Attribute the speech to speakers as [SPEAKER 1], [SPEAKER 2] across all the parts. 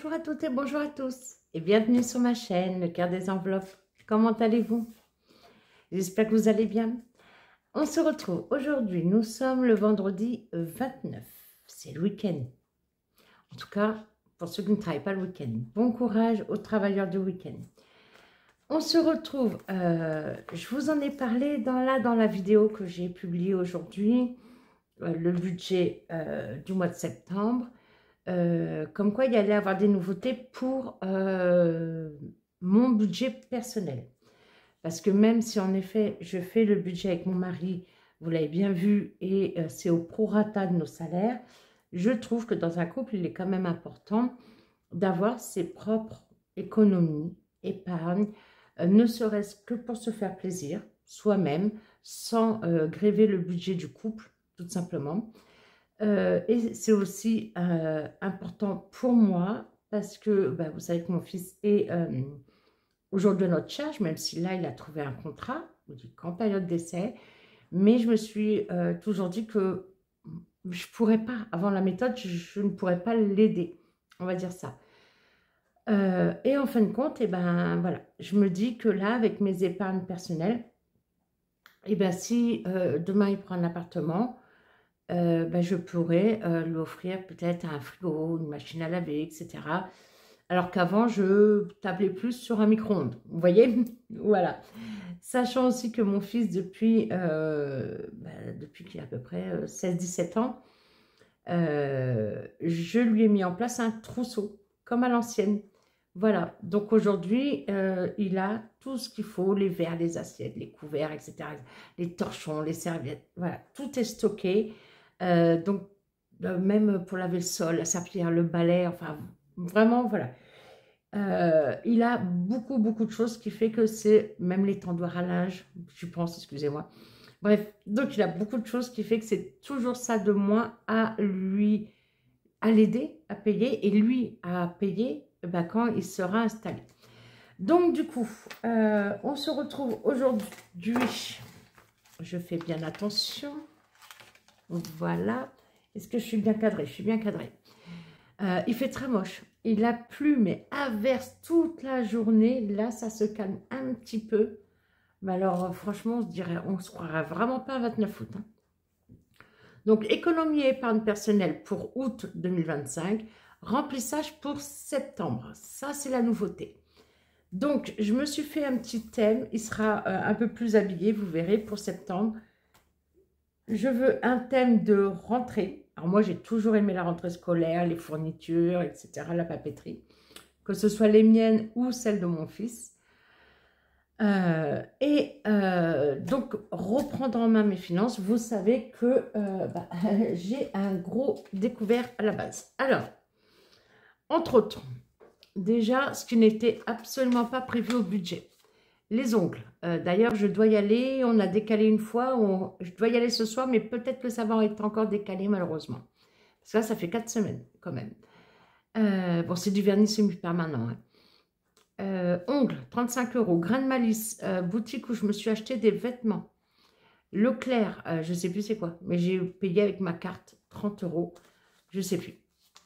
[SPEAKER 1] Bonjour à toutes et bonjour à tous et bienvenue sur ma chaîne, le cœur des enveloppes. Comment allez-vous? J'espère que vous allez bien. On se retrouve aujourd'hui, nous sommes le vendredi 29, c'est le week-end. En tout cas, pour ceux qui ne travaillent pas le week-end, bon courage aux travailleurs du week-end. On se retrouve, je vous en ai parlé dans la vidéo que j'ai publiée aujourd'hui, le budget du mois de septembre. Comme quoi il y allait avoir des nouveautés pour mon budget personnel. Parce que même si en effet je fais le budget avec mon mari, vous l'avez bien vu, et c'est au prorata de nos salaires, je trouve que dans un couple, il est quand même important d'avoir ses propres économies, épargne, ne serait-ce que pour se faire plaisir, soi-même, sans gréver le budget du couple, tout simplement. Et c'est aussi important pour moi parce que vous savez que mon fils est aujourd'hui à notre charge, même si là il a trouvé un contrat, il est qu'en période d'essai, mais je me suis toujours dit que je ne pourrais pas, avant la méthode, je ne pourrais pas l'aider, on va dire ça. Et en fin de compte, voilà, je me dis que là, avec mes épargnes personnelles, si demain il prend un appartement, je pourrais lui offrir peut-être un frigo, une machine à laver, etc. Alors qu'avant, je tablais plus sur un micro-ondes. Vous voyez? Voilà. Sachant aussi que mon fils, depuis qu'il a à peu près 16-17 ans, je lui ai mis en place un trousseau, comme à l'ancienne. Voilà. Donc aujourd'hui, il a tout ce qu'il faut, les verres, les assiettes, les couverts, etc. Les torchons, les serviettes. Voilà. Tout est stocké. Donc, même pour laver le sol, la serpillière, le balai, enfin, vraiment, voilà. Il a beaucoup de choses qui fait que c'est, même les tendoirs à linge, je pense, excusez-moi. Bref, donc il a beaucoup de choses qui fait que c'est toujours ça de moins à lui, à l'aider, à payer, et lui à payer quand il sera installé. Donc, du coup, on se retrouve aujourd'hui. Je fais bien attention. Voilà. Est-ce que je suis bien cadrée? Je suis bien cadrée. Il fait très moche. Il a plu, mais averse toute la journée. Là, ça se calme un petit peu. Mais alors, franchement, on se croirait vraiment pas à 29 août. Hein. Donc, économie et épargne personnelle pour août 2025. Remplissage pour septembre. Ça, c'est la nouveauté. Donc, je me suis fait un petit thème. Il sera un peu plus habillé, vous verrez, pour septembre. Je veux un thème de rentrée. Alors moi, j'ai toujours aimé la rentrée scolaire, les fournitures, etc., la papeterie. Que ce soit les miennes ou celles de mon fils. Donc, reprendre en main mes finances. Vous savez que j'ai un gros découvert à la base. Alors, entre autres, déjà, ce qui n'était absolument pas prévu au budget. Les ongles. D'ailleurs, je dois y aller. On a décalé une fois. Je dois y aller ce soir, mais peut-être que ça va être encore décalé, malheureusement. Parce que là, ça fait 4 semaines, quand même. Bon, c'est du vernis semi-permanent. Hein. Ongles, 35 €. Grain de malice, boutique où je me suis acheté des vêtements. Leclerc, je ne sais plus c'est quoi. Mais j'ai payé avec ma carte 30 €. Je ne sais plus.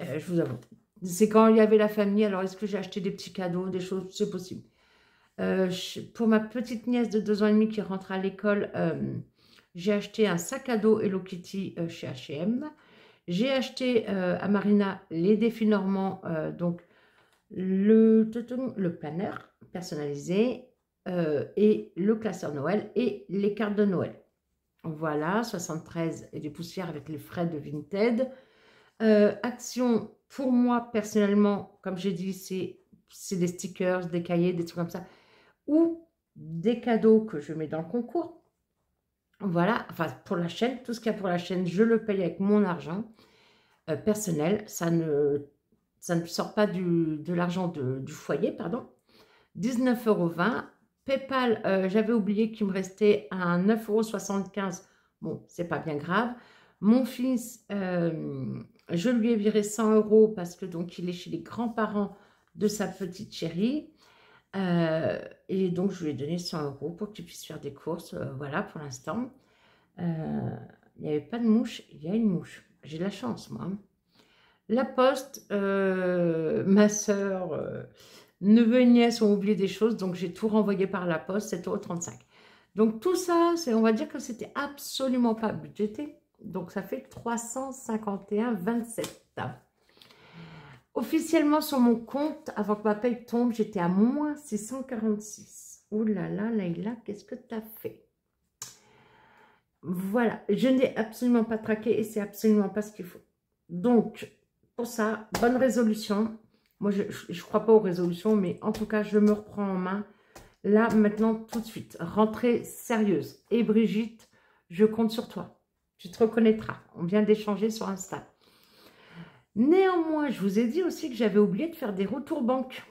[SPEAKER 1] Je vous avoue. C'est quand il y avait la famille. Alors, est-ce que j'ai acheté des petits cadeaux, des choses? C'est possible. Pour ma petite nièce de 2 ans et demi qui rentre à l'école, j'ai acheté un sac à dos Hello Kitty chez H&M. J'ai acheté à Marina les défis normands, donc le planeur personnalisé et le classeur Noël et les cartes de Noël. Voilà, 73 et des poussières avec les frais de Vinted. Action, pour moi personnellement, comme j'ai dit, c'est des stickers, des cahiers, des trucs comme ça, ou des cadeaux que je mets dans le concours. Voilà, enfin pour la chaîne, tout ce qu'il y a pour la chaîne, je le paye avec mon argent personnel. Ça ne sort pas de l'argent du foyer, pardon. 19,20 €. PayPal, j'avais oublié qu'il me restait un 9,75 €. Bon, c'est pas bien grave. Mon fils, je lui ai viré 100 € parce que donc il est chez les grands-parents de sa petite chérie. Et donc, je lui ai donné 100 € pour qu'il puisse faire des courses. Voilà, pour l'instant. Il n'y avait pas de mouche. Il y a une mouche. J'ai de la chance, moi. La poste, ma soeur, neveu et nièce ont oublié des choses, donc j'ai tout renvoyé par la poste, 7,35 €. Donc tout ça, on va dire que c'était absolument pas budgété. Donc ça fait 351,27 €. Officiellement sur mon compte, avant que ma paye tombe, j'étais à moins 646. Ouh là là, Leïla, qu'est-ce que tu as fait? Voilà, je n'ai absolument pas traqué et c'est absolument pas ce qu'il faut. Donc, pour ça, bonne résolution. Moi, je ne crois pas aux résolutions, mais en tout cas, je me reprends en main. Là, maintenant, tout de suite, rentrée sérieuse. Et Brigitte, je compte sur toi. Tu te reconnaîtras. On vient d'échanger sur Insta. Néanmoins, je vous ai dit aussi que j'avais oublié de faire des retours banque.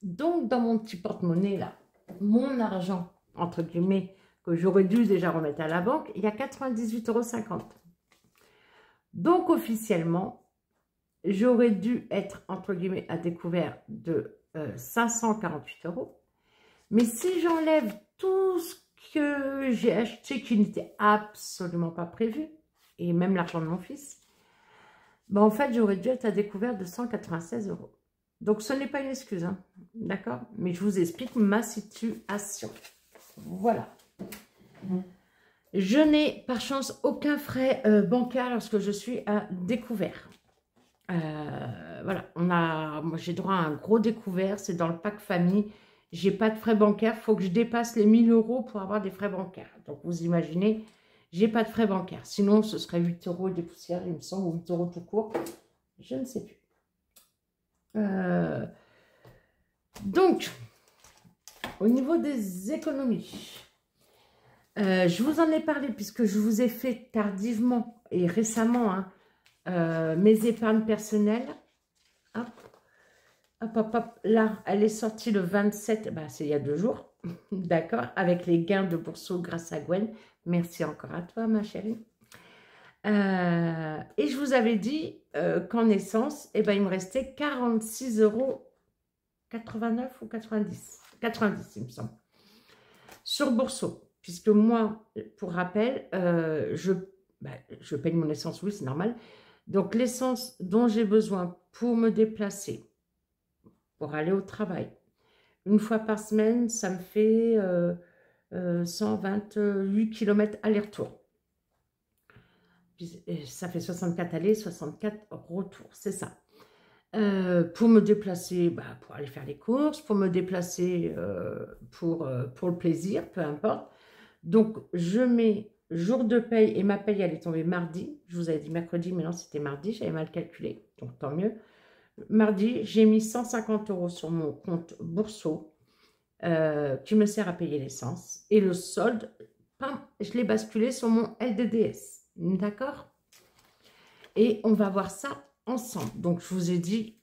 [SPEAKER 1] Donc, dans mon petit porte-monnaie, là, mon argent, entre guillemets, que j'aurais dû déjà remettre à la banque, il y a 98,50 €. Donc, officiellement, j'aurais dû être, entre guillemets, à découvert de 548 €. Mais si j'enlève tout ce que j'ai acheté qui n'était absolument pas prévu, et même l'argent de mon fils, ben en fait, j'aurais dû être à découvert de 196 €. Donc, ce n'est pas une excuse, hein, d'accord? Mais je vous explique ma situation. Voilà. Je n'ai par chance aucun frais bancaire lorsque je suis à découvert. Voilà, moi j'ai droit à un gros découvert, c'est dans le pack famille. J'ai pas de frais bancaires, il faut que je dépasse les 1000 € pour avoir des frais bancaires. Donc vous imaginez, j'ai pas de frais bancaires. Sinon, ce serait 8 € et des poussières, il me semble, ou 8 € tout court. Je ne sais plus. Donc, au niveau des économies, je vous en ai parlé puisque je vous ai fait tardivement et récemment mes épargnes personnelles. Hop, hop, hop, hop. Là, elle est sortie le 27, bah, c'est il y a 2 jours, d'accord, avec les gains de Bourseau grâce à Gwen. Merci encore à toi, ma chérie. Et je vous avais dit qu'en essence, eh ben, il me restait 46,89 € ou 90. 90, il me semble. Sur Bourseau, puisque moi, pour rappel, je paye mon essence, oui, c'est normal. Donc, l'essence dont j'ai besoin pour me déplacer, pour aller au travail, une fois par semaine, ça me fait 128 km aller-retour. Ça fait 64 aller, 64 retour, c'est ça. Pour me déplacer, bah, pour aller faire les courses, pour me déplacer pour le plaisir, peu importe. Donc, je mets jour de paye et ma paye, elle est tombée mardi. Je vous avais dit mercredi, mais non, c'était mardi, j'avais mal calculé, donc tant mieux. Mardi, j'ai mis 150 € sur mon compte Bourseau qui me sert à payer l'essence. Et le solde, je l'ai basculé sur mon LDDS. D'accord? Et on va voir ça ensemble. Donc, je vous ai dit,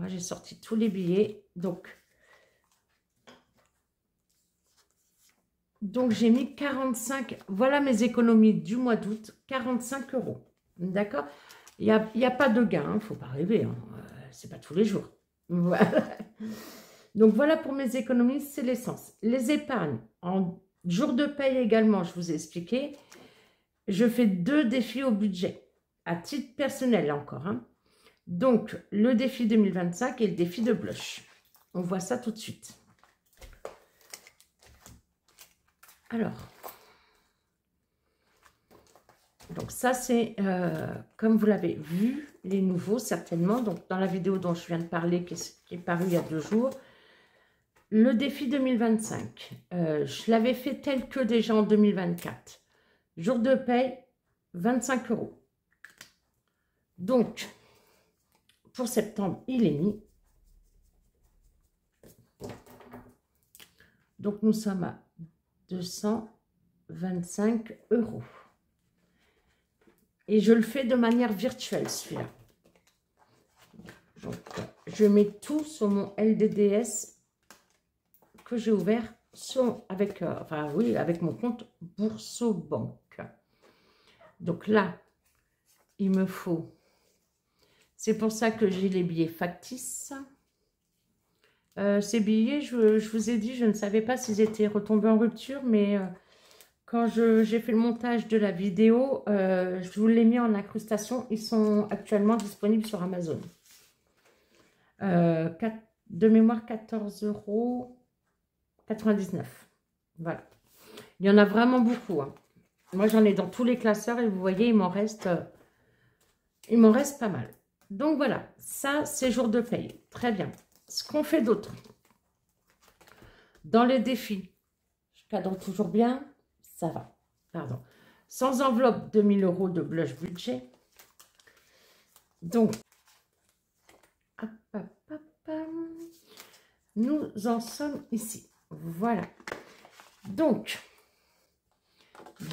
[SPEAKER 1] j'ai sorti tous les billets. Donc j'ai mis 45, voilà mes économies du mois d'août, 45 €. D'accord? Il n'y a pas de gain, il ne faut pas rêver, hein. C'est pas tous les jours. Voilà. Donc, voilà pour mes économies, c'est l'essence. Les épargnes, en jour de paye également, je vous ai expliqué, je fais 2 défis au budget, à titre personnel encore, hein. Donc, le défi 2025 et le défi de blush. On voit ça tout de suite. Alors, donc ça c'est, comme vous l'avez vu, les nouveaux certainement. Donc, dans la vidéo dont je viens de parler, qui est parue il y a 2 jours, le défi 2025, je l'avais fait tel que déjà en 2024. Jour de paye, 25 €. Donc, pour septembre, il est mis. Donc, nous sommes à 225 €. Et je le fais de manière virtuelle, celui-là. Donc, je mets tout sur mon LDDS que j'ai ouvert avec mon compte Bourseau Banque. Donc là, il me faut... C'est pour ça que j'ai les billets factices. Ces billets, je vous ai dit, je ne savais pas s'ils étaient retombés en rupture, mais quand j'ai fait le montage de la vidéo, je vous l'ai mis en incrustation. Ils sont actuellement disponibles sur Amazon. De mémoire, 14,99 €. Voilà. Il y en a vraiment beaucoup. Hein. Moi, j'en ai dans tous les classeurs et vous voyez, il m'en reste pas mal. Donc, voilà. Ça, c'est jour de paye. Très bien. Ce qu'on fait d'autre. Dans les défis, je cadre toujours bien. Ça va. Pardon. Sans enveloppe, 2000 € de blush budget. Donc, hop, hop, hop, hop. Nous en sommes ici. Voilà. Donc,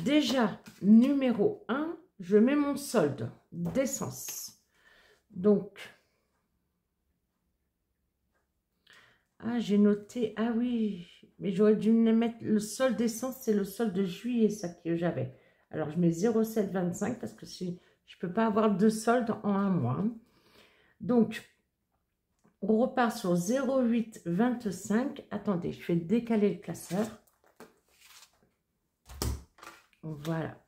[SPEAKER 1] déjà, numéro 1, je mets mon solde d'essence. Donc, j'ai noté, oui, mais j'aurais dû mettre le solde d'essence, c'est le solde de juillet, ça que j'avais. Alors, je mets 0,725 parce que je ne peux pas avoir deux soldes en un mois. Donc, on repart sur 0,825. Attendez, je vais décaler le classeur. Voilà.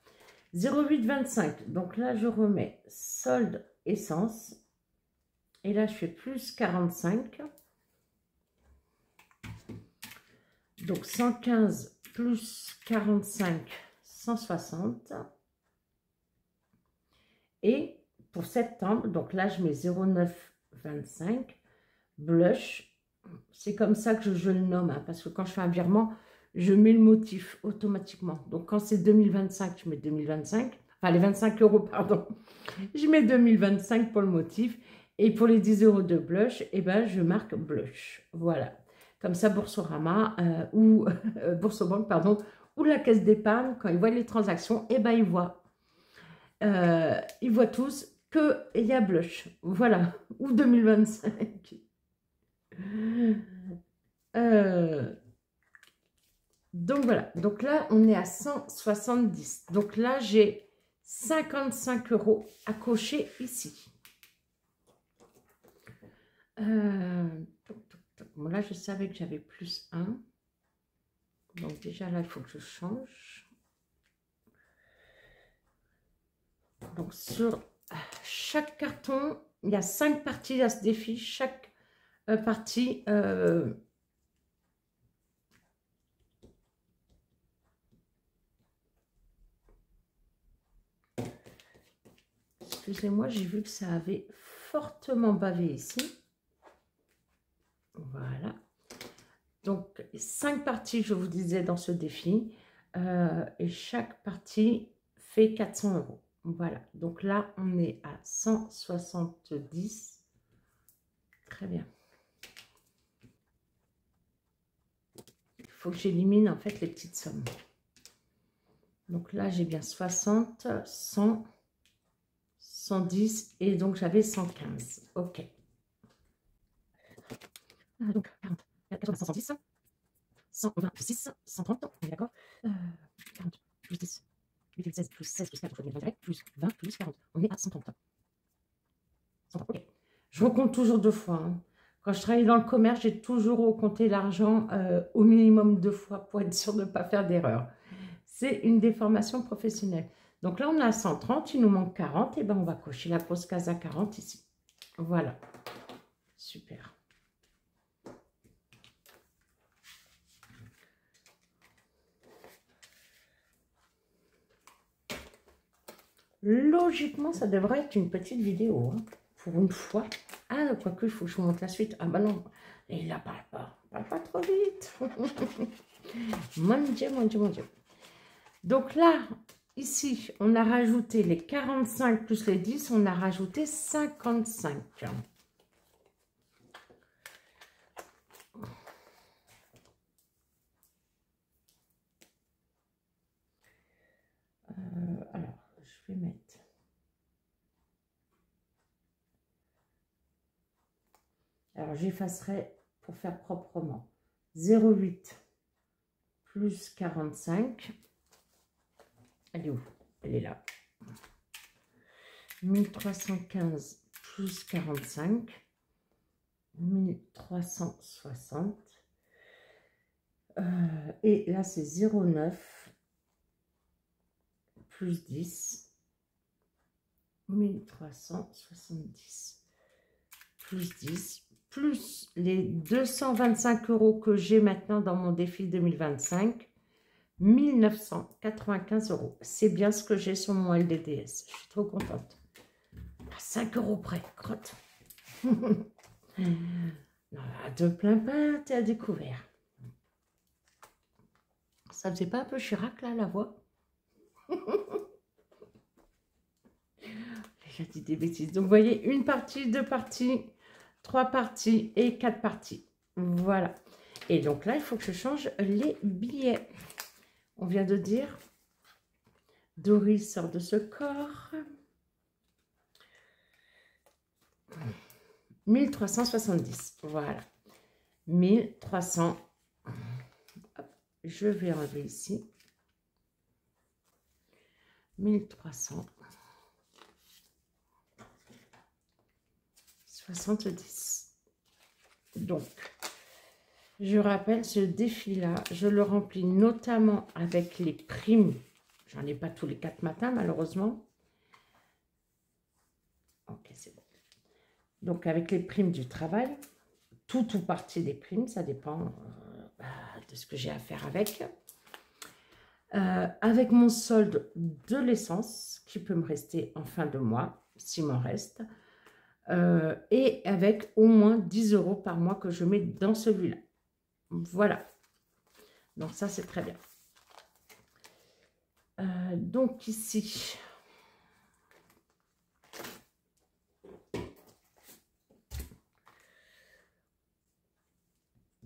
[SPEAKER 1] 0,825. Donc là, je remets solde essence. Et là, je fais plus 45. Donc 115 plus 45, 160. Et pour septembre, donc là, je mets 0,925. Blush. C'est comme ça que je le nomme. Hein, parce que quand je fais un virement, je mets le motif automatiquement. Donc, quand c'est 2025, je mets 2025. Enfin, les 25 €, pardon. Je mets 2025 pour le motif. Et pour les 10 € de blush, eh ben, je marque blush. Voilà. Comme ça, Boursorama ou Boursobank, pardon, ou la caisse d'épargne, quand ils voient les transactions, eh ben, ils voient tous qu'il y a blush. Voilà. Ou 2025. Donc voilà, donc là on est à 170. Donc là j'ai 55 € à cocher ici. Bon, là je savais que j'avais plus 1. Donc déjà là il faut que je change. Donc sur chaque carton, il y a 5 parties à ce défi. Chaque partie... Excusez-moi, j'ai vu que ça avait fortement bavé ici. Voilà. Donc, 5 parties, je vous disais, dans ce défi. Et chaque partie fait 400 €. Voilà. Donc là, on est à 170. Très bien. Il faut que j'élimine, en fait, les petites sommes. Donc là, j'ai bien 60, 100... 110 et donc j'avais 115. Ok. Donc 40, 14, 110, 126, 130, on est d'accord. 40 plus 10, 8, 16 plus 16 plus 4, plus 20 plus 40. On est à 130. 130. Ok. Je recompte toujours 2 fois. Hein. Quand je travaille dans le commerce, j'ai toujours recompté l'argent au minimum 2 fois pour être sûr de ne pas faire d'erreur. C'est une déformation professionnelle. Donc là, on a 130, il nous manque 40. Et bien, on va cocher la grosse case à 40 ici. Voilà. Super. Logiquement, ça devrait être une petite vidéo. Hein, pour une fois. Ah, quoique, il faut que je vous montre la suite. Ah, bah non. Et là, parle pas trop vite. Mon Dieu, mon Dieu, mon Dieu. Donc là, ici, on a rajouté les 45 plus les 10, on a rajouté 55. Alors, je vais mettre... Alors, j'effacerai pour faire proprement. 0,8 plus 45. Elle est où? Elle est là. 1315 plus 45. 1360. Et là, c'est 0,9 plus 10. 1370 plus 10 plus les 225 € que j'ai maintenant dans mon défi 2025, 1995 €. C'est bien ce que j'ai sur mon LDDS. Je suis trop contente. À 5 € près, crotte. De plein pas, t'es à découvert. Ça faisait pas un peu Chirac là, la voix? J'ai dit des bêtises. Donc, vous voyez, une partie, deux parties, trois parties et quatre parties. Voilà. Et donc là, il faut que je change les billets. On vient de dire, Doris sort de ce corps. 1370. Voilà. 1300. Hop, je vais enlever ici. 1370. Donc, je rappelle, ce défi-là, je le remplis notamment avec les primes. J'en ai pas tous les 4 matins, malheureusement. Ok, c'est bon. Donc, avec les primes du travail, tout ou partie des primes, ça dépend de ce que j'ai à faire avec. Avec mon solde de l'essence, qui peut me rester en fin de mois, s'il m'en reste. Et avec au moins 10 € par mois que je mets dans celui-là. Voilà. Donc ça, c'est très bien. Donc ici,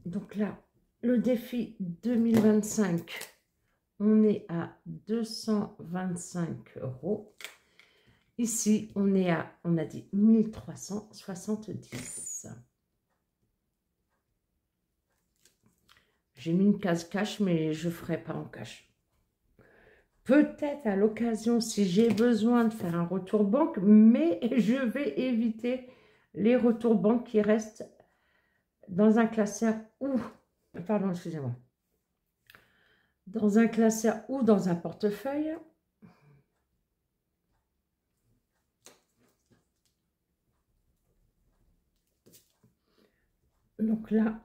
[SPEAKER 1] donc là, le défi 2025, on est à 225 €. Ici, on est à, on a dit 1370. J'ai mis une case cash, mais je ne ferai pas en cash. Peut-être à l'occasion, si j'ai besoin de faire un retour banque, mais je vais éviter les retours banque qui restent dans un classeur ou, pardon, excusez-moi, dans un classeur ou dans un portefeuille. Donc là,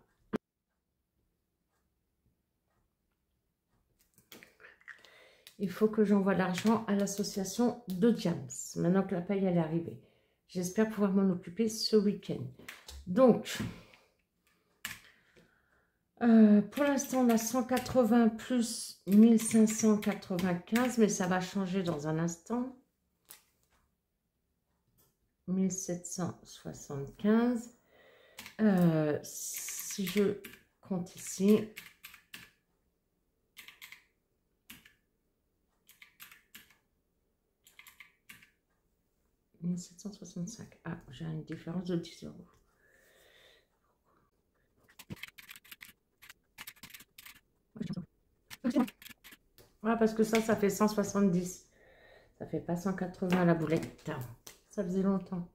[SPEAKER 1] il faut que j'envoie l'argent à l'association de James. Maintenant que la paye elle est arrivée. J'espère pouvoir m'en occuper ce week-end. Donc, pour l'instant, on a 180 plus 1595, mais ça va changer dans un instant. 1775. Si je compte ici, « 1765. Ah, j'ai une différence de 10 €. Voilà, parce que ça fait 170. Ça fait pas 180 la boulette. Ça faisait longtemps.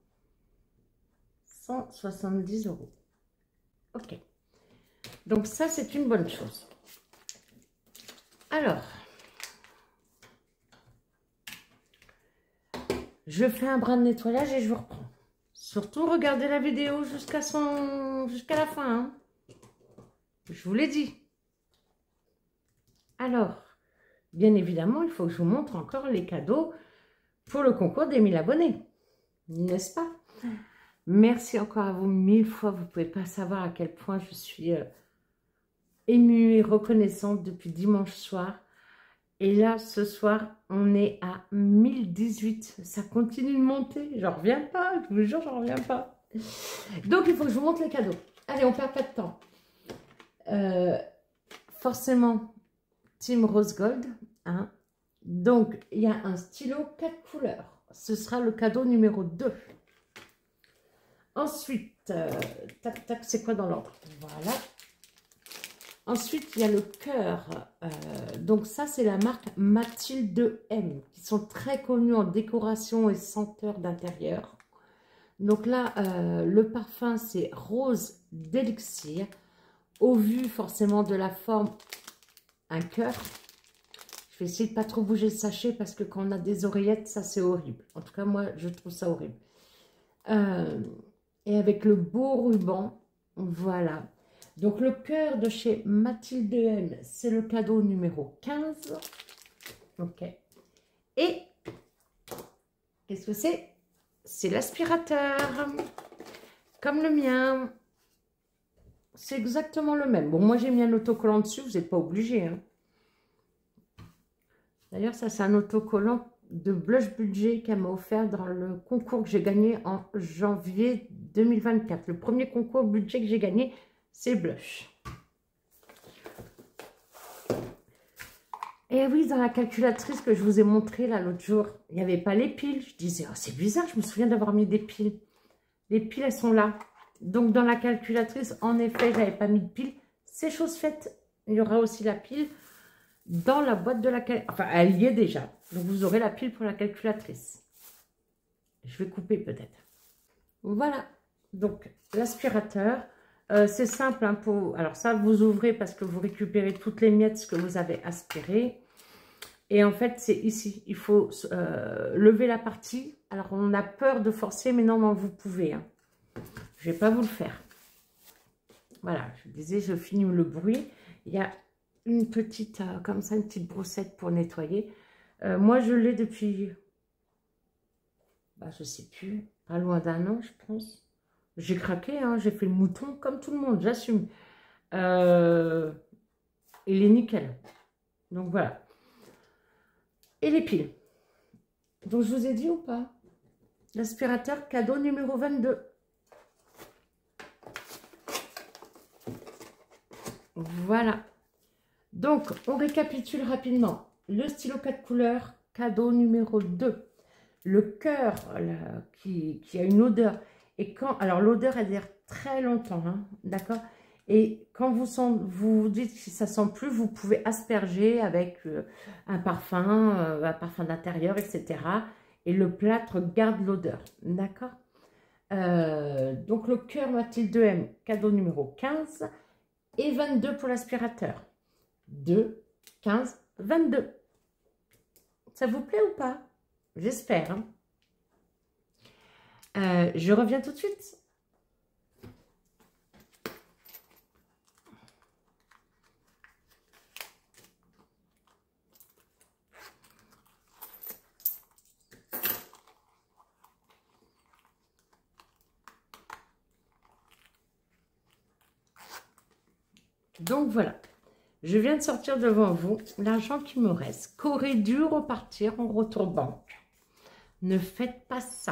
[SPEAKER 1] 170 €. Ok. Donc ça, c'est une bonne chose. Alors, je fais un brin de nettoyage et je vous reprends. Surtout, regardez la vidéo jusqu'à la fin. Hein. Je vous l'ai dit. Alors, bien évidemment, il faut que je vous montre encore les cadeaux pour le concours des 1000 abonnés. N'est-ce pas? Merci encore à vous 1000 fois. Vous ne pouvez pas savoir à quel point je suis émue et reconnaissante depuis dimanche soir. Et là, ce soir, on est à 1018. Ça continue de monter. J'en reviens pas. Je vous jure, j'en reviens pas. Donc, il faut que je vous montre les cadeaux. Allez, on perd pas de temps. Forcément, Team Rose Gold. Hein. Donc, il y a un stylo 4 couleurs. Ce sera le cadeau numéro 2. Ensuite, tac, tac, c'est quoi dans l'ordre? Voilà. Ensuite, il y a le cœur. Donc ça, c'est la marque Mathilde M, qui sont très connus en décoration et senteur d'intérieur. Donc là, le parfum, c'est Rose d'Elixir. Au vu forcément de la forme, un cœur. Je vais essayer de pas trop bouger le sachet parce que quand on a des oreillettes, ça c'est horrible. En tout cas, moi, je trouve ça horrible. Et avec le beau ruban, voilà. Donc, le cœur de chez Mathilde M, c'est le cadeau numéro 15. Ok. Et, qu'est-ce que c'est? C'est l'aspirateur. Comme le mien. C'est exactement le même. Bon, moi, j'ai mis un autocollant dessus. Vous n'êtes pas obligé, hein. D'ailleurs, ça, c'est un autocollant de Blush Budget qu'elle m'a offert dans le concours que j'ai gagné en janvier 2024. Le premier concours budget que j'ai gagné, c'est Blush. Et oui, dans la calculatrice que je vous ai montré là l'autre jour, il n'y avait pas les piles. Je disais, oh, c'est bizarre, je me souviens d'avoir mis des piles. Les piles, elles sont là. Donc, dans la calculatrice, en effet, je n'avais pas mis de piles. C'est chose faite. Il y aura aussi la pile dans la boîte de la calculatrice. Enfin, elle y est déjà. Donc, vous aurez la pile pour la calculatrice. Je vais couper peut-être. Voilà. Donc, l'aspirateur. C'est simple. Hein, alors, ça, vous ouvrez parce que vous récupérez toutes les miettes que vous avez aspirées. Et en fait, c'est ici. Il faut lever la partie. Alors, on a peur de forcer, mais non, vous pouvez. Hein. Je ne vais pas vous le faire. Voilà, je disais, je finis le bruit. Il y a une petite, comme ça, une petite brossette pour nettoyer. Moi, je l'ai depuis, je ne sais plus, pas loin d'1 an, je pense. J'ai craqué, hein, j'ai fait le mouton comme tout le monde, j'assume. Il est nickel. Donc, voilà. Et les piles. Donc, je vous ai dit ou pas? L'aspirateur cadeau numéro 22. Voilà. Donc, on récapitule rapidement. Le stylo 4 couleurs, cadeau numéro 2. Le cœur qui a une odeur. Et quand, alors, l'odeur, elle dure très longtemps, hein, d'accord? Et quand vous dites que ça sent plus, vous pouvez asperger avec un parfum d'intérieur, etc. Et le plâtre garde l'odeur, d'accord? Donc, le cœur Mathilde M, cadeau numéro 15. Et 22 pour l'aspirateur. 2, 15, 22. Ça vous plaît ou pas? J'espère. Hein. Je reviens tout de suite. Donc voilà, je viens de sortir devant vous l'argent qui me reste, qu'aurait dû repartir en retour banque. Ne faites pas ça.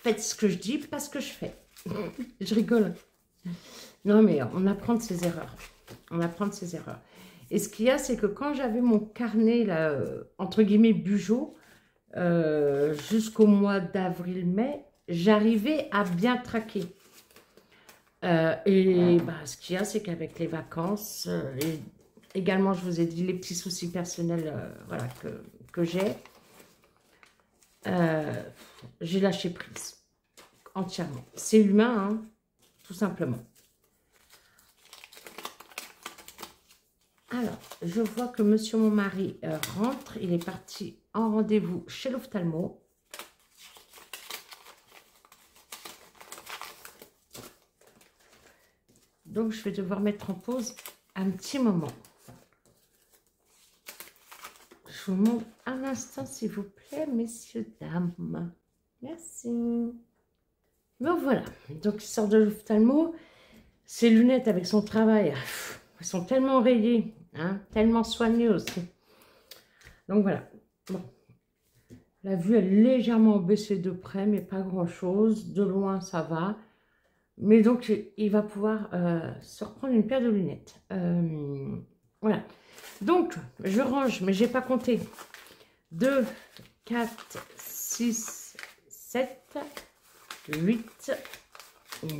[SPEAKER 1] Faites ce que je dis, pas ce que je fais. Je rigole. Non mais on apprend de ses erreurs. On apprend de ses erreurs. Et ce qu'il y a, c'est que quand j'avais mon carnet, là, entre guillemets, Bugeaud, jusqu'au mois d'avril-mai, j'arrivais à bien traquer. Ce qu'il y a, c'est qu'avec les vacances, et également, je vous ai dit les petits soucis personnels voilà, que j'ai lâché prise entièrement. C'est humain, hein, tout simplement. Alors, je vois que monsieur mon mari rentre. Il est parti en rendez-vous chez l'ophtalmo. Donc, je vais devoir mettre en pause un petit moment. Je vous montre un instant, s'il vous plaît, messieurs, dames. Merci. Bon, voilà. Donc, il sort de l'ophtalmo. Ses lunettes avec son travail, elles sont tellement rayées, hein, tellement soignées aussi. Donc, voilà. Bon. La vue est légèrement baissée de près, mais pas grand-chose. De loin, ça va. Mais donc, il va pouvoir se reprendre une paire de lunettes. Voilà. Donc, je range, mais je n'ai pas compté. 2, 4, 6, 7, 8,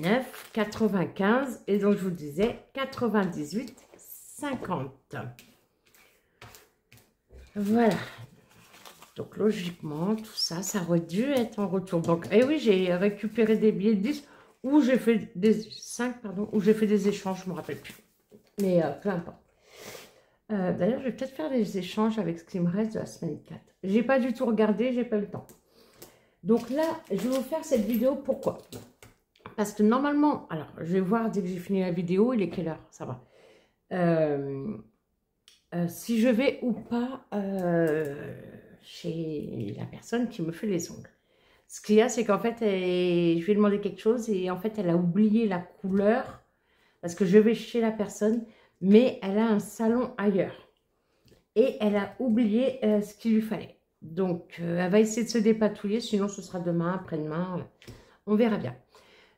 [SPEAKER 1] 9, 95. Et donc, je vous disais 98, 50. Voilà. Donc, logiquement, tout ça, ça aurait dû être en retour. Donc, et oui, j'ai récupéré des billets de 10. Où j'ai fait des 5, pardon, où j'ai fait des échanges, je ne me rappelle plus. Mais peu importe. D'ailleurs, je vais peut-être faire les échanges avec ce qui me reste de la semaine 4. J'ai pas du tout regardé, j'ai pas eu le temps. Donc là, je vais vous faire cette vidéo. Pourquoi? Parce que normalement, alors, je vais voir dès que j'ai fini la vidéo, il est quelle heure? Ça va. Si je vais ou pas chez la personne qui me fait les ongles. Ce qu'il y a, c'est qu'en fait, je lui ai demandé quelque chose et en fait, elle a oublié la couleur parce que je vais chez la personne, mais elle a un salon ailleurs. Et elle a oublié ce qu'il lui fallait. Donc, elle va essayer de se dépatouiller, sinon ce sera demain, après-demain, on verra bien.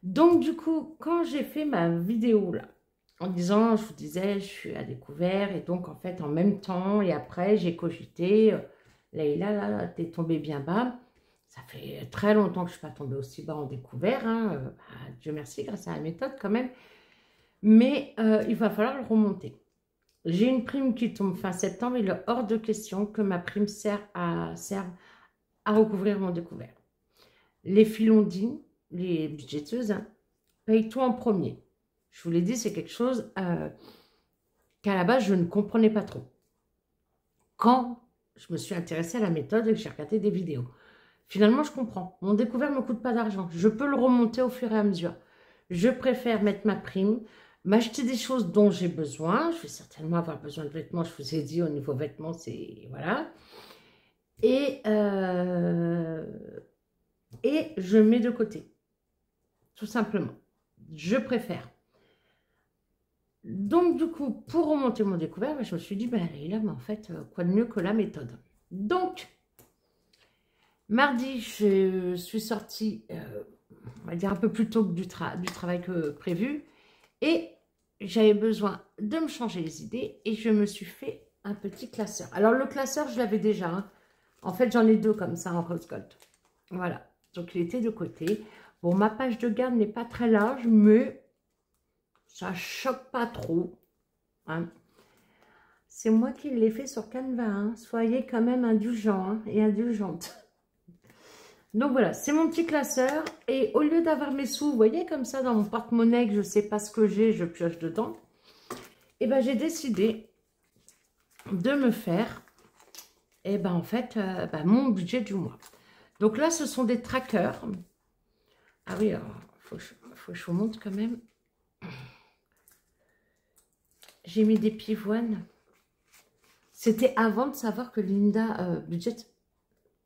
[SPEAKER 1] Donc, du coup, quand j'ai fait ma vidéo là, en disant, je vous disais, je suis à découvert, et donc, en fait, en même temps, et après, j'ai cogité, Leïla, là, t'es tombée bien bas. Ça fait très longtemps que je ne suis pas tombée aussi bas en découvert, hein. Dieu merci, grâce à la méthode quand même. Mais il va falloir le remonter. J'ai une prime qui tombe fin septembre, il est hors de question que ma prime serve à recouvrir mon découvert. Les filondines, les budgéteuses, hein, payent tout en premier. Je vous l'ai dit, c'est quelque chose qu'à la base, je ne comprenais pas trop. Quand je me suis intéressée à la méthode et que j'ai regardé des vidéos. Finalement, je comprends. Mon découvert ne me coûte pas d'argent. Je peux le remonter au fur et à mesure. Je préfère mettre ma prime, m'acheter des choses dont j'ai besoin. Je vais certainement avoir besoin de vêtements. Je vous ai dit, au niveau vêtements, c'est... Voilà. Et je mets de côté. Tout simplement. Je préfère. Donc, du coup, pour remonter mon découvert, je me suis dit, ben, là, mais en fait, quoi de mieux que la méthode. Donc... Mardi, je suis sortie, on va dire un peu plus tôt que du travail que prévu. Et j'avais besoin de me changer les idées. Et je me suis fait un petit classeur. Alors, le classeur, je l'avais déjà. Hein. En fait, j'en ai deux comme ça en rose gold. Voilà. Donc, il était de côté. Bon, ma page de garde n'est pas très large, mais ça choque pas trop. Hein. C'est moi qui l'ai fait sur Canva. Hein. Soyez quand même indulgents hein, et indulgentes. Donc voilà, c'est mon petit classeur. Et au lieu d'avoir mes sous, vous voyez, comme ça, dans mon porte-monnaie, que je ne sais pas ce que j'ai, je pioche dedans. Et ben j'ai décidé de me faire, et ben en fait, mon budget du mois. Donc là, ce sont des trackers. Ah oui, alors, faut que je vous montre quand même. J'ai mis des pivoines. C'était avant de savoir que Linda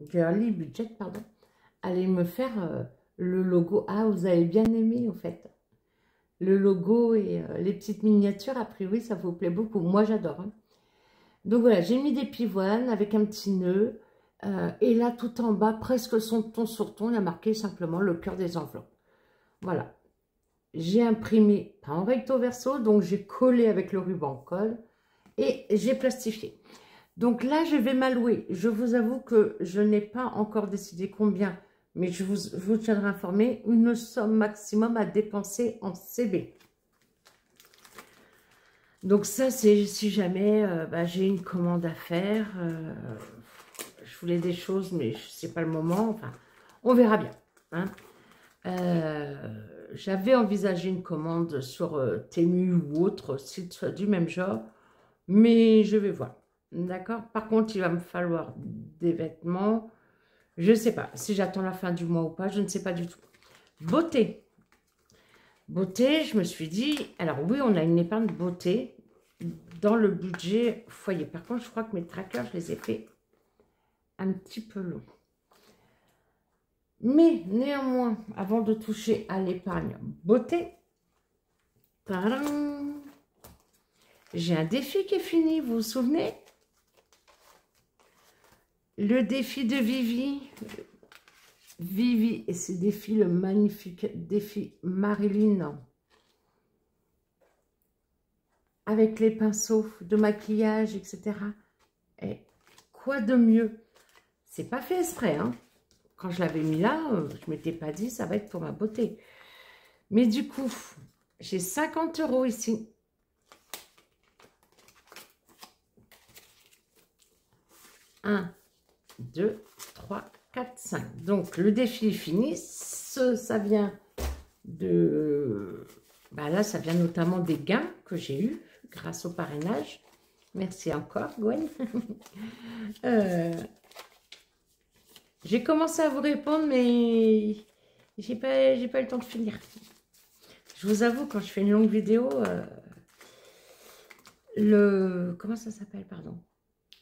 [SPEAKER 1] Girly Budget, pardon, allez me faire le logo. Ah, vous avez bien aimé, en fait. Le logo et les petites miniatures, a priori, ça vous plaît beaucoup. Moi, j'adore. Hein. Donc, voilà, j'ai mis des pivoines avec un petit nœud. Et là, tout en bas, presque son ton sur ton, il y a marqué simplement le cœur des enveloppes. Voilà. J'ai imprimé, pas en recto verso, donc j'ai collé avec le ruban colle. Et j'ai plastifié. Donc là, je vais m'allouer. Je vous avoue que je n'ai pas encore décidé combien, mais je vous tiendrai informé. Une somme maximum à dépenser en CB. Donc ça, c'est si jamais j'ai une commande à faire. Je voulais des choses, mais ce n'est pas le moment. Enfin, on verra bien. Hein. J'avais envisagé une commande sur Temu ou autre site du même genre. Mais je vais voir. D'accord? Par contre, il va me falloir des vêtements. Je ne sais pas si j'attends la fin du mois ou pas. Je ne sais pas du tout. Beauté. Beauté, je me suis dit... Alors oui, on a une épargne beauté dans le budget foyer. Par contre, je crois que mes trackers, je les ai fait un petit peu longs. Mais néanmoins, avant de toucher à l'épargne beauté... Tadam, j'ai un défi qui est fini, vous vous souvenez? Le défi de Vivi. Vivi et ses défis, le magnifique défi Marilyn. Avec les pinceaux de maquillage, etc. Et quoi de mieux? C'est pas fait exprès, hein. Quand je l'avais mis là, je m'étais pas dit ça va être pour ma beauté. Mais du coup, j'ai 50 € ici. 1, 2, 3, 4, 5. Donc, le défi est fini. Ça vient de... là, ça vient notamment des gains que j'ai eus grâce au parrainage. Merci encore, Gwen. J'ai commencé à vous répondre, mais j'ai pas eu le temps de finir. Je vous avoue, quand je fais une longue vidéo, comment ça s'appelle, pardon?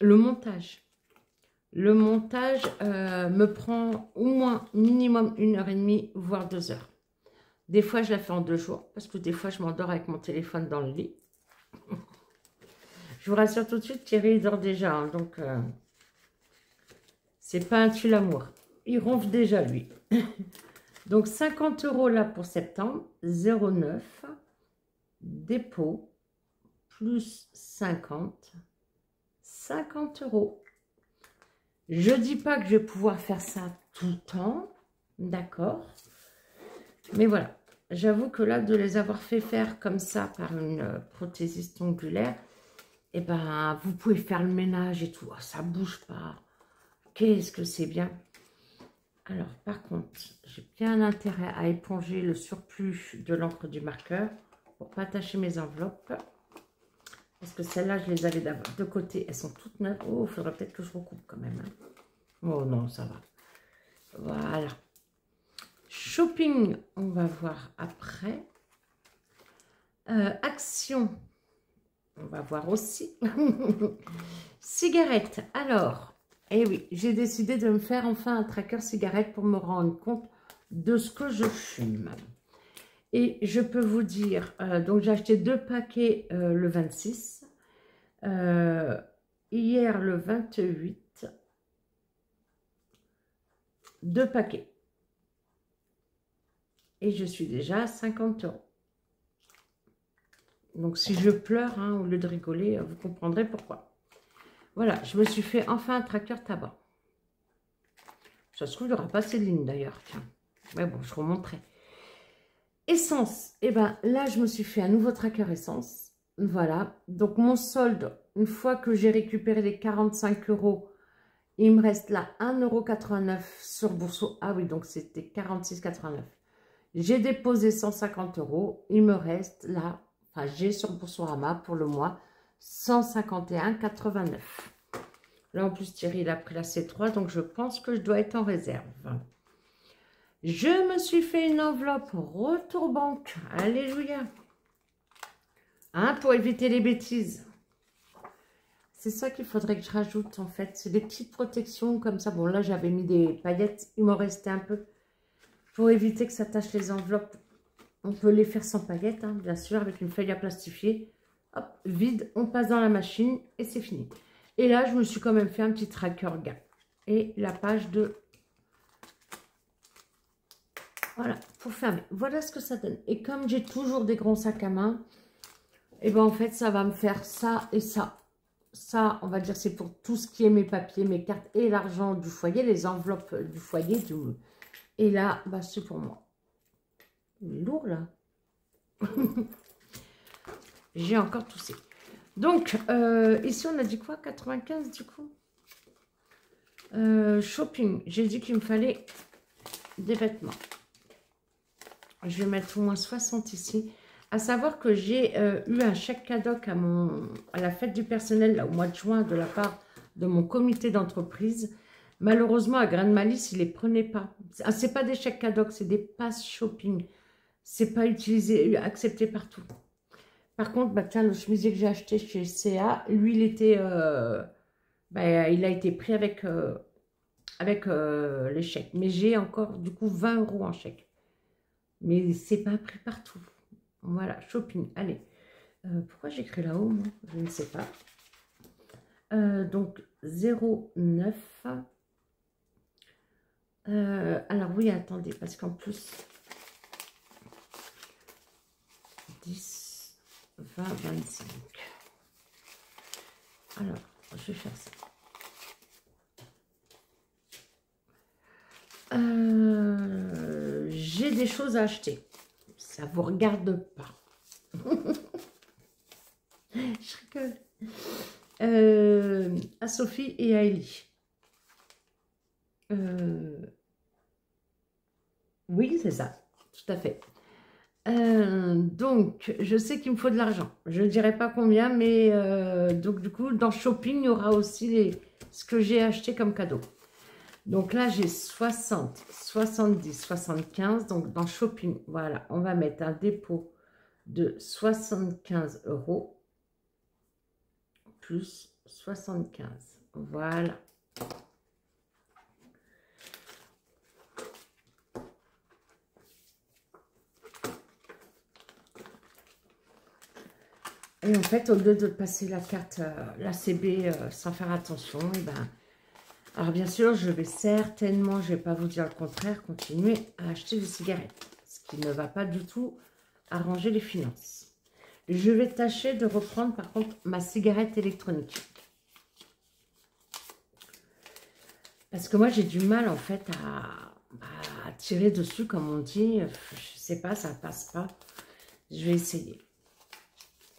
[SPEAKER 1] Le montage. Le montage me prend au moins minimum 1h30, voire 2 heures. Des fois, je la fais en 2 jours, parce que des fois, je m'endors avec mon téléphone dans le lit. Je vous rassure tout de suite, Thierry il dort déjà, hein, donc c'est pas un tue-l'amour. Il ronfle déjà, lui. Donc, 50 € là pour septembre, 0,9, dépôt, plus 50, 50 €. Je dis pas que je vais pouvoir faire ça tout le temps, d'accord? Mais voilà, j'avoue que là, de les avoir fait faire comme ça par une prothésiste ongulaire, et ben, vous pouvez faire le ménage et tout, ça bouge pas. Qu'est-ce que c'est bien. Alors, par contre, j'ai bien intérêt à éponger le surplus de l'encre du marqueur pour pas attacher mes enveloppes. Parce que celles-là, je les avais de côté. Elles sont toutes neuves. Oh, il faudrait peut-être que je recoupe quand même. Hein. Oh non, ça va. Voilà. Shopping, on va voir après. Action, on va voir aussi. Cigarette, alors... Eh oui, j'ai décidé de me faire enfin un tracker cigarette pour me rendre compte de ce que je fume. Et je peux vous dire, donc j'ai acheté 2 paquets le 26, hier le 28, 2 paquets. Et je suis déjà à 50 €. Donc si je pleure, hein, au lieu de rigoler, vous comprendrez pourquoi. Voilà, je me suis fait enfin un tracker tabac. Ça se trouve, il n'y aura pas Céline d'ailleurs. Tiens. Mais bon, je remonterai. Essence. Et bien là, je me suis fait un nouveau tracker essence. Voilà. Donc mon solde, une fois que j'ai récupéré les 45 €, il me reste là 1,89 € sur Bourso. Ah oui, donc c'était 46,89 €. J'ai déposé 150 €. Il me reste là, enfin j'ai sur Boursorama pour le mois 151,89 €. Là, en plus, Thierry, il a pris la C3, donc je pense que je dois être en réserve. Je me suis fait une enveloppe retour banque. Alléluia. Hein, pour éviter les bêtises. C'est ça qu'il faudrait que je rajoute, en fait. C'est des petites protections comme ça. Bon, là, j'avais mis des paillettes. Il m'en restait un peu. Pour éviter que ça tache les enveloppes. On peut les faire sans paillettes, hein, bien sûr, avec une feuille à plastifier. Hop, vide, on passe dans la machine et c'est fini. Et là, je me suis quand même fait un petit tracker Gap. Et la page de... Voilà, pour fermer. Voilà ce que ça donne. Et comme j'ai toujours des grands sacs à main, et ben en fait, ça va me faire ça et ça. Ça, on va dire, c'est pour tout ce qui est mes papiers, mes cartes et l'argent du foyer, les enveloppes du foyer. Et là, bah, c'est pour moi. Il est lourd, là. J'ai encore toussé. Donc, ici, on a dit quoi? 95, du coup. Shopping. J'ai dit qu'il me fallait des vêtements. Je vais mettre au moins 60 ici. À savoir que j'ai eu un chèque cadeau à la fête du personnel, là, au mois de juin, de la part de mon comité d'entreprise. Malheureusement, à Grain de Malice, ils ne les prenaient pas. Ce n'est pas des chèques cadeaux, c'est des passes shopping. C'est pas utilisé, accepté partout. Par contre, bah, tiens, le chemisier que j'ai acheté chez CA, lui, il était, il a été pris avec les chèques. Mais j'ai encore, du coup, 20 € en chèque. Mais c'est pas pris partout. Voilà, shopping. Allez. Pourquoi j'écris là-haut, moi? Je ne sais pas. Donc, 0,9. Alors, oui, attendez, parce qu'en plus... 10, 20, 25. Alors, je vais faire ça. J'ai des choses à acheter. Ça vous regarde pas. Je rigole. À Sophie et à Ellie. Oui, c'est ça. Tout à fait. Donc, je sais qu'il me faut de l'argent. Je ne dirai pas combien, mais donc du coup, dans Shopping, il y aura aussi ce que j'ai acheté comme cadeau. Donc là, j'ai 60, 70, 75. Donc dans Shopping, voilà, on va mettre un dépôt de 75 € plus 75. Voilà. Et en fait, au lieu de passer la carte, la CB sans faire attention, et ben, alors bien sûr, je vais certainement, je ne vais pas vous dire le contraire, continuer à acheter des cigarettes. Ce qui ne va pas du tout arranger les finances. Je vais tâcher de reprendre par contre ma cigarette électronique. Parce que moi, j'ai du mal en fait à tirer dessus, comme on dit. Je sais pas, ça passe pas. Je vais essayer.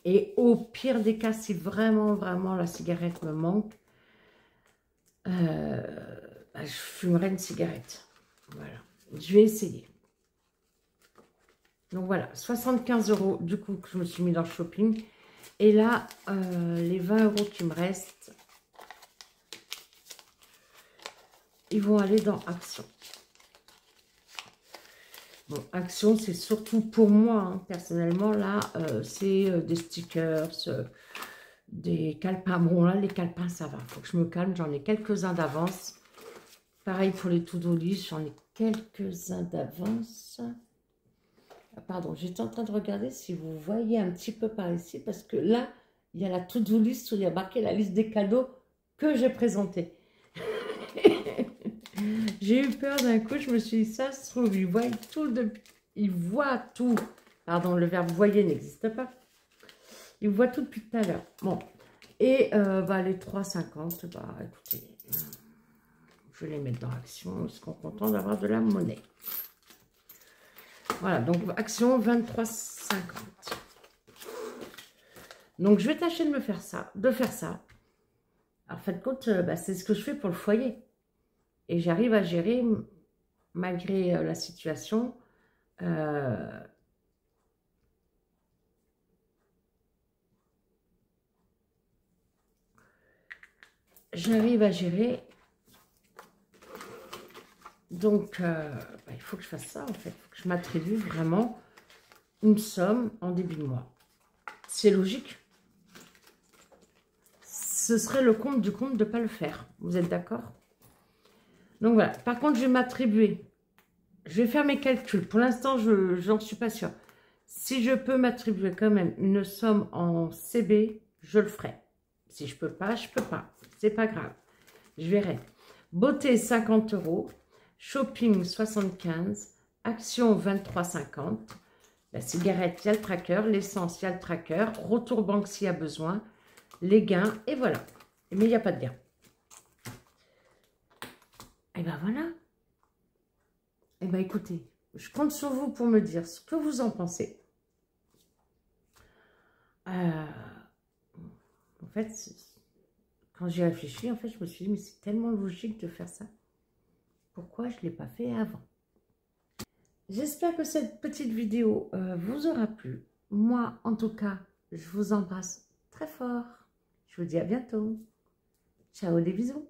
[SPEAKER 1] Et au pire des cas, si vraiment, vraiment la cigarette me manque, je fumerai une cigarette. Voilà. Je vais essayer. Donc voilà, 75 € du coup que je me suis mis dans le Shopping. Et là, les 20 € qui me restent, ils vont aller dans Action. Bon, Action, c'est surtout pour moi, hein, personnellement, là, c'est des stickers, des calepins. Bon, là, les calepins, ça va. Il faut que je me calme, j'en ai quelques-uns d'avance. Pareil pour les to-do list, j'en ai quelques-uns d'avance. Ah, pardon, j'étais en train de regarder si vous voyez un petit peu par ici, parce que là, il y a la to-do list où il y a marqué la liste des cadeaux que j'ai présentés. J'ai eu peur d'un coup, je me suis dit, ça se trouve, ils voient tout, ils voient tout. Pardon, le verbe voyer n'existe pas. Ils voient tout depuis tout à l'heure. Bon, et les 3,50, écoutez, je vais les mettre dans Action, parce qu'on est content d'avoir de la monnaie. Voilà, donc Action 23,50. Donc, je vais tâcher de faire ça. Alors, en fin de compte, c'est ce que je fais pour le foyer. Et j'arrive à gérer, malgré la situation, j'arrive à gérer. Donc, il faut que je fasse ça, en fait. Il faut que je m'attribue vraiment une somme en début de mois. C'est logique. Ce serait le compte du compte de ne pas le faire. Vous êtes d'accord? Donc, voilà. Par contre, je vais m'attribuer. Je vais faire mes calculs. Pour l'instant, je n'en suis pas sûre. Si je peux m'attribuer quand même une somme en CB, je le ferai. Si je peux pas, je peux pas. C'est pas grave. Je verrai. Beauté, 50 €. Shopping, 75. Action, 23,50. La cigarette, il y a le tracker. L'essence, il y a le tracker. Retour banque s'il y a besoin. Les gains, et voilà. Mais il n'y a pas de gain. Et ben voilà. Et ben écoutez, je compte sur vous pour me dire ce que vous en pensez. En fait, quand j'ai réfléchi, en fait, je me suis dit, mais c'est tellement logique de faire ça. Pourquoi je ne l'ai pas fait avant? J'espère que cette petite vidéo vous aura plu. Moi, en tout cas, je vous embrasse très fort. Je vous dis à bientôt. Ciao, des bisous.